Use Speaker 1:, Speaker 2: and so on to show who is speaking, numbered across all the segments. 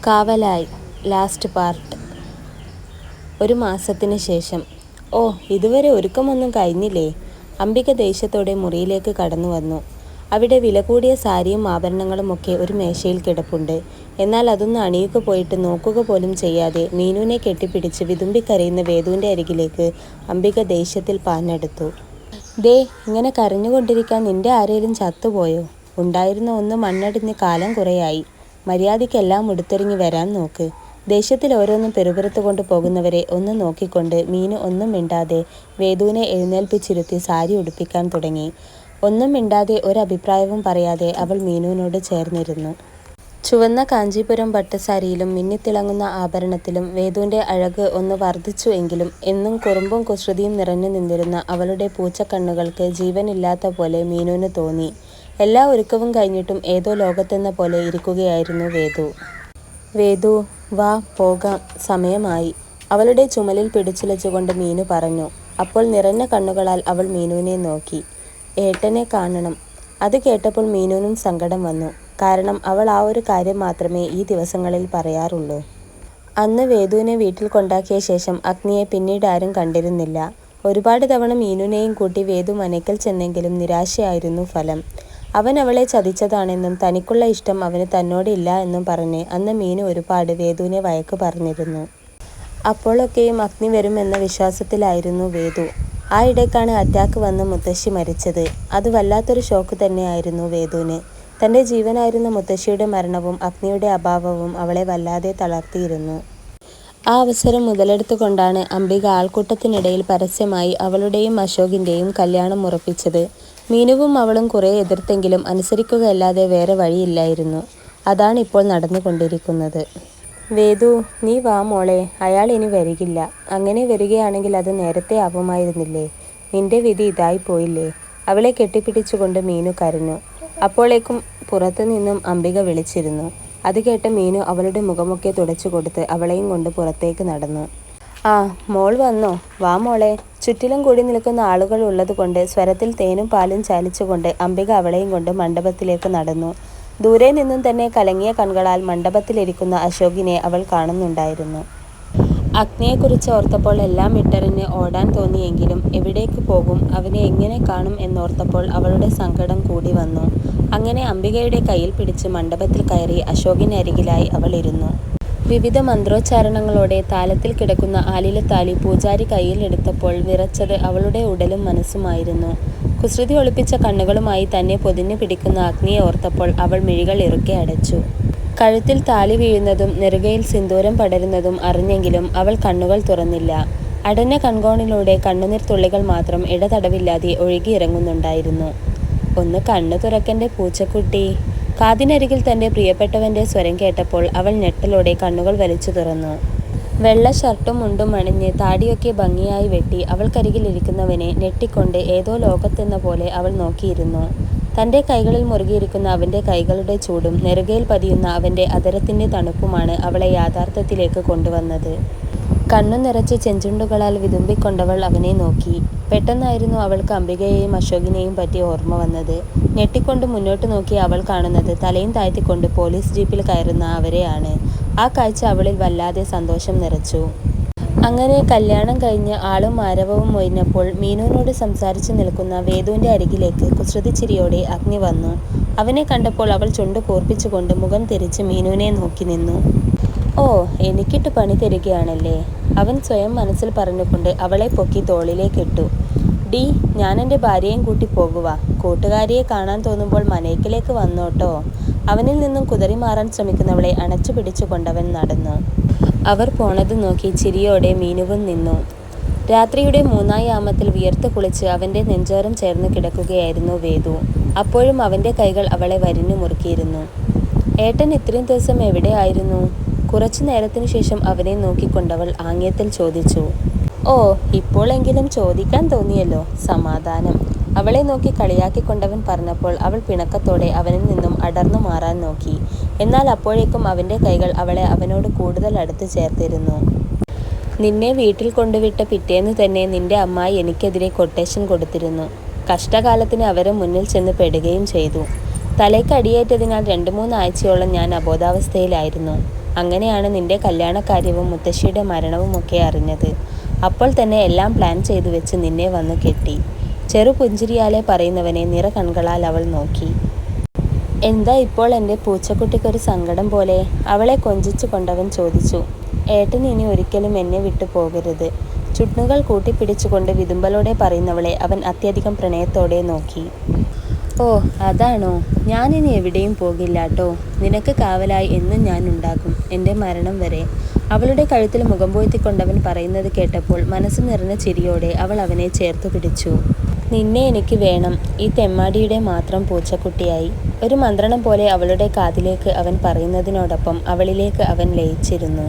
Speaker 1: കാവലായി last part. ഒരു മാസത്തിന് ശേഷം. ഓ, ഇതുവരെ ഒരുക്കമൊന്നും കഴിഞ്ഞില്ലേ? അംബിക ദേഷ്യത്തോടെ മുറിയിലേക്ക് കടന്നു വന്നു. അവിടെ വില കൂടിയ സാരിയും ആഭരണങ്ങളുമൊക്കെ ഒരു മേശയിൽ കിടപ്പുണ്ട്. എന്നാൽ അതൊന്ന് അണിയുക പോയിട്ട് നോക്കുക പോലും ചെയ്യാതെ മീനുവിനെ കെട്ടിപ്പിടിച്ച് വിതുമ്പിക്കരയുന്ന വേദുവിൻ്റെ അരികിലേക്ക് അംബിക ദേഷ്യത്തിൽ പാഞ്ഞെടുത്തു. ദേ, ഇങ്ങനെ കരഞ്ഞുകൊണ്ടിരിക്കാൻ നിന്റെ ആരേലും ചത്തുപോയോ? ഉണ്ടായിരുന്ന ഒന്ന് മണ്ണടിഞ്ഞ് കാലം കുറയായി. മര്യാദയ്ക്കെല്ലാം ഉടുത്തൊരുങ്ങി വരാൻ നോക്ക്. ദേഷ്യത്തിൽ ഓരോന്നും പെറുപെറുത്തുകൊണ്ട് പോകുന്നവരെ ഒന്ന് നോക്കിക്കൊണ്ട് മീനു ഒന്നും മിണ്ടാതെ വേദുവിനെ എഴുന്നേൽപ്പിച്ചിരുത്തി സാരി ഉടുപ്പിക്കാൻ തുടങ്ങി. ഒന്നും മിണ്ടാതെ ഒരഭിപ്രായവും പറയാതെ അവൾ മീനുവിനോട് ചേർന്നിരുന്നു. ചുവന്ന കാഞ്ചീപുരം പട്ടുസാരിയിലും മിന്നിത്തിളങ്ങുന്ന ആഭരണത്തിലും വേദുവിൻ്റെ അഴക് ഒന്ന് വർദ്ധിച്ചു എങ്കിലും എന്നും കുറുമ്പും കുസൃതിയും നിറഞ്ഞു നിന്നിരുന്ന അവളുടെ പൂച്ചക്കണ്ണുകൾക്ക് ജീവനില്ലാത്ത പോലെ മീനുവിന് തോന്നി. എല്ലാ ഒരുക്കവും കഴിഞ്ഞിട്ടും ഏതോ ലോകത്തെന്ന പോലെ ഇരിക്കുകയായിരുന്നു വേദു. വേദു, വാ പോകാം, സമയമായി, അവളുടെ ചുമലിൽ പിടിച്ചുലച്ചുകൊണ്ട് മീനു പറഞ്ഞു. അപ്പോൾ നിറഞ്ഞ കണ്ണുകളാൽ അവൾ മീനുവിനെ നോക്കി. ഏട്ടനെ കാണണം. അത് കേട്ടപ്പോൾ മീനുവിനും സങ്കടം വന്നു. കാരണം അവൾ ആ ഒരു കാര്യം മാത്രമേ ഈ ദിവസങ്ങളിൽ പറയാറുള്ളൂ. അന്ന് വേദുവിനെ വീട്ടിൽ കൊണ്ടാക്കിയ ശേഷം അഗ്നിയെ പിന്നീട് ആരും കണ്ടിരുന്നില്ല. ഒരുപാട് തവണ മീനുവിനെയും കൂട്ടി വേദു മനയ്ക്കൽ ചെന്നെങ്കിലും നിരാശയായിരുന്നു ഫലം. അവൻ അവളെ ചതിച്ചതാണെന്നും തനിക്കുള്ള ഇഷ്ടം അവന് തന്നോട് ഇല്ല എന്നും പറഞ്ഞ് അന്ന് മീനു ഒരുപാട് വേദുവിനെ വഴക്ക് പറഞ്ഞിരുന്നു. അപ്പോഴൊക്കെയും അഗ്നി വരുമെന്ന വിശ്വാസത്തിലായിരുന്നു വേദു. ആ ഇടയ്ക്കാണ് അറ്റാക്ക് വന്ന് മുത്തശ്ശി മരിച്ചത്. അത് വല്ലാത്തൊരു ഷോക്ക് തന്നെയായിരുന്നു വേദുവിന്. തൻ്റെ ജീവനായിരുന്ന മുത്തശ്ശിയുടെ മരണവും അഗ്നിയുടെ അഭാവവും അവളെ വല്ലാതെ തളർത്തിയിരുന്നു. ആ അവസരം മുതലെടുത്തുകൊണ്ടാണ് അംബിക ആൾക്കൂട്ടത്തിനിടയിൽ പരസ്യമായി അവളുടെയും അശോകിൻ്റെയും കല്യാണം ഉറപ്പിച്ചത്. മീനുവും അവളും കുറേ എതിർത്തെങ്കിലും അനുസരിക്കുകയല്ലാതെ വേറെ വഴിയില്ലായിരുന്നു. അതാണ് ഇപ്പോൾ നടന്നുകൊണ്ടിരിക്കുന്നത്. വേദു, നീ വാ മോളെ, അയാൾ ഇനി വരികില്ല. അങ്ങനെ വരികയാണെങ്കിൽ അത് നേരത്തെ ആവുമായിരുന്നില്ലേ? നിന്റെ വിധി ഇതായി പോയില്ലേ? അവളെ കെട്ടിപ്പിടിച്ചുകൊണ്ട് മീനു കരഞ്ഞു. അപ്പോഴേക്കും പുറത്തു നിന്നും അംബിക വിളിച്ചിരുന്നു. അത് കേട്ട മീനു അവളുടെ മുഖമൊക്കെ തുടച്ചു കൊടുത്ത് അവളെയും കൊണ്ട് പുറത്തേക്ക് നടന്നു. ആ, മോൾ വന്നോ? വാ മോളെ. ചുറ്റിലും കൂടി നിൽക്കുന്ന ആളുകൾ ഉള്ളതുകൊണ്ട് സ്വരത്തിൽ തേനും പാലും ചാലിച്ചുകൊണ്ട് അംബിക അവളെയും കൊണ്ട് മണ്ഡപത്തിലേക്ക് നടന്നു. ദൂരെ നിന്നും തന്നെ കലങ്ങിയ കണ്ണുകളാൽ മണ്ഡപത്തിലിരിക്കുന്ന അശോകിനെ അവൾ കാണുന്നുണ്ടായിരുന്നു. അഗ്നിയെക്കുറിച്ച് ഓർത്തപ്പോൾ എല്ലാം ഇട്ടെറിഞ്ഞ് ഓടാൻ തോന്നിയെങ്കിലും എവിടേക്ക് പോകും, അവനെ എങ്ങനെ കാണും എന്നോർത്തപ്പോൾ അവളുടെ സങ്കടം കൂടി വന്നു. അങ്ങനെ അംബികയുടെ കയ്യിൽ പിടിച്ച് മണ്ഡപത്തിൽ കയറി അശോകിനരികിലായി അവൾ ഇരുന്നു. വിവിധ മന്ത്രോച്ചാരണങ്ങളോടെ താലത്തിൽ കിടക്കുന്ന ആലിലത്താലി പൂജാരി കയ്യിൽ എടുത്തപ്പോൾ വിറച്ചത് അവളുടെ ഉടലും മനസ്സുമായിരുന്നു. കുസൃതി ഒളിപ്പിച്ച കണ്ണുകളുമായി തന്നെ പൊതിഞ്ഞു പിടിക്കുന്ന അഗ്നിയെ ഓർത്തപ്പോൾ അവൾ മിഴികൾ ഇറുക്കെ അടച്ചു. കഴുത്തിൽ താലി വീഴുന്നതും നെറുകയിൽ സിന്ദൂരം പടരുന്നതും അറിഞ്ഞെങ്കിലും അവൾ കണ്ണുകൾ തുറന്നില്ല. അടഞ്ഞ കൺകോണിലൂടെ കണ്ണുനീർ തുള്ളികൾ മാത്രം ഇടതടവില്ലാതെ ഒഴുകിയിറങ്ങുന്നുണ്ടായിരുന്നു. ഒന്ന് കണ്ണു തുറക്കൻ്റെ പൂച്ചക്കുട്ടി. കാതിനരികിൽ തൻ്റെ പ്രിയപ്പെട്ടവൻ്റെ സ്വരം കേട്ടപ്പോൾ അവൾ ഞെട്ടലോടെ കണ്ണുകൾ വലിച്ചു തുറന്നു. വെള്ള ഷർട്ടും മുണ്ടും അണിഞ്ഞ് താടിയൊക്കെ ഭംഗിയായി വെട്ടി അവൾക്കരികിലിരിക്കുന്നവനെ ഞെട്ടിക്കൊണ്ട് ഏതോ ലോകത്തെന്ന പോലെ അവൾ നോക്കിയിരുന്നു. തൻ്റെ കൈകളിൽ മുറുകിയിരിക്കുന്ന അവൻ്റെ കൈകളുടെ ചൂടും നെറുകയിൽ പതിയുന്ന അവൻ്റെ അധരത്തിൻ്റെ തണുപ്പുമാണ് അവളെ യാഥാർത്ഥ്യത്തിലേക്ക് കൊണ്ടുവന്നത്. കണ്ണു നിറച്ച് ചെഞ്ചുണ്ടുകളാൽ വിതുമ്പിക്കൊണ്ടവൾ അവനെ നോക്കി. പെട്ടെന്നായിരുന്നു അവൾക്ക് അംബികയെയും അശോകിനെയും പറ്റി ഓർമ്മ വന്നത്. ഞെട്ടിക്കൊണ്ട് മുന്നോട്ട് നോക്കി അവൾ കാണുന്നത് തലയും താഴ്ത്തിക്കൊണ്ട് പോലീസ് ജീപ്പിൽ കയറുന്ന അവരെയാണ്. ആ കാഴ്ച അവളിൽ വല്ലാതെ സന്തോഷം നിറച്ചു. അങ്ങനെ കല്യാണം കഴിഞ്ഞ് ആളും ആരവവും ഒഴിഞ്ഞപ്പോൾ മീനുവിനോട് സംസാരിച്ചു നിൽക്കുന്ന വേദുവിൻ്റെ അരികിലേക്ക് കുസൃതിച്ചിരിയോടെ അഗ്നി വന്നു. അവനെ കണ്ടപ്പോൾ അവൾ ചുണ്ടു കൂർപ്പിച്ചുകൊണ്ട് മുഖം തിരിച്ച് മീനുവിനെ നോക്കി നിന്നു. ഓ, എനിക്കിട്ട് പണി തരികയാണല്ലേ? അവൻ സ്വയം മനസ്സിൽ പറഞ്ഞുകൊണ്ട് അവളെ പൊക്കി തോളിലേക്കിട്ടു. ഡി, ഞാൻ എൻ്റെ ഭാര്യയും കൂട്ടി പോകുക. കൂട്ടുകാരിയെ കാണാൻ തോന്നുമ്പോൾ മനേക്കിലേക്ക് വന്നോട്ടോ. അവനിൽ നിന്നും കുതറി മാറാൻ ശ്രമിക്കുന്നവളെ അണച്ചു പിടിച്ചുകൊണ്ടവൻ നടന്നു. അവർ പോണത് നോക്കി ചിരിയോടെ മീനുവും നിന്നു. രാത്രിയുടെ 3-ാം യാമത്തിൽ വിയർത്ത് കുളിച്ച് അവൻ്റെ നെഞ്ചോരം ചേർന്ന് കിടക്കുകയായിരുന്നു വേദു. അപ്പോഴും അവൻ്റെ കൈകൾ അവളെ വരിഞ്ഞു മുറുക്കിയിരുന്നു. ഏട്ടൻ ഇത്രയും ദിവസം എവിടെയായിരുന്നു? കുറച്ചു നേരത്തിനു ശേഷം അവനെ നോക്കിക്കൊണ്ടവൾ ആംഗ്യത്തിൽ ചോദിച്ചു. ഓ, ഇപ്പോഴെങ്കിലും ചോദിക്കാൻ തോന്നിയല്ലോ, സമാധാനം. അവളെ നോക്കി കളിയാക്കിക്കൊണ്ടവൻ പറഞ്ഞപ്പോൾ അവൾ പിണക്കത്തോടെ അവനിൽ നിന്നും അടർന്നു മാറാൻ നോക്കി. എന്നാൽ അപ്പോഴേക്കും അവൻ്റെ കൈകൾ അവളെ അവനോട് കൂടുതൽ അടുത്ത് ചേർത്തിരുന്നു. നിന്നെ വീട്ടിൽ കൊണ്ടുവിട്ട പിറ്റേന്ന് തന്നെ നിന്റെ അമ്മായി എനിക്കെതിരെ കൊട്ടേഷൻ കൊടുത്തിരുന്നു. കഷ്ടകാലത്തിന് അവരെ മുന്നിൽ ചെന്ന് പെടുകയും ചെയ്തു. തലയ്ക്ക് അടിയേറ്റതിനാൽ 2-3 ആഴ്ചയോളം ഞാൻ അബോധാവസ്ഥയിലായിരുന്നു. അങ്ങനെയാണ് നിന്റെ കല്യാണക്കാര്യവും മുത്തശ്ശിയുടെ മരണവുമൊക്കെ അറിഞ്ഞത്. അപ്പോൾ തന്നെ എല്ലാം പ്ലാൻ ചെയ്തു വെച്ച് നിന്നെ വന്നു കെട്ടി. ചെറുപുഞ്ചിരിയാലെ പറയുന്നവനെ നിറകണ്ണുകളാൽ അവൾ നോക്കി. എന്താ ഇപ്പോൾ എൻ്റെ പൂച്ചക്കുട്ടിക്കൊരു സങ്കടം പോലെ? അവളെ കൊഞ്ചിച്ചു കൊണ്ടവൻ ചോദിച്ചു. ഏട്ടൻ ഇനി ഒരിക്കലും എന്നെ വിട്ടു പോകരുത്. ചുണ്ടുകൾ കൂട്ടിപ്പിടിച്ചുകൊണ്ട് വിതുമ്പലോടെ പറയുന്നവളെ അവൻ അത്യധികം പ്രണയത്തോടെ നോക്കി. ഓ അതാണോ? ഞാനിനി എവിടെയും പോകില്ലാട്ടോ. നിനക്ക് കാവലായി എന്നും ഞാൻ ഉണ്ടാകും, എൻ്റെ മരണം വരെ. അവളുടെ കഴുത്തിൽ മുഖം പോഴ്ത്തിക്കൊണ്ടവൻ പറയുന്നത് കേട്ടപ്പോൾ മനസ്സ് നിറഞ്ഞ ചിരിയോടെ അവൾ അവനെ ചേർത്തു പിടിച്ചു. നിന്നെ എനിക്ക് വേണം, ഈ തെമ്മാടിയുടെ മാത്രം പൂച്ചക്കുട്ടിയായി. ഒരു മന്ത്രണം പോലെ അവളുടെ കാതിലേക്ക് അവൻ പറയുന്നതിനോടൊപ്പം അവളിലേക്ക് അവൻ ലയിച്ചിരുന്നു.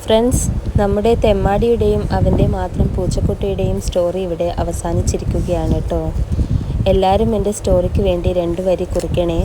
Speaker 1: ഫ്രണ്ട്സ്, നമ്മുടെ തെമ്മാടിയുടെയും അവൻ്റെ മാത്രം പൂച്ചക്കുട്ടിയുടെയും സ്റ്റോറി ഇവിടെ അവസാനിച്ചിരിക്കുകയാണ് കേട്ടോ. എല്ലാവരും എൻ്റെ സ്റ്റോറിക്ക് വേണ്ടി 2 വരി കുറിക്കണേ.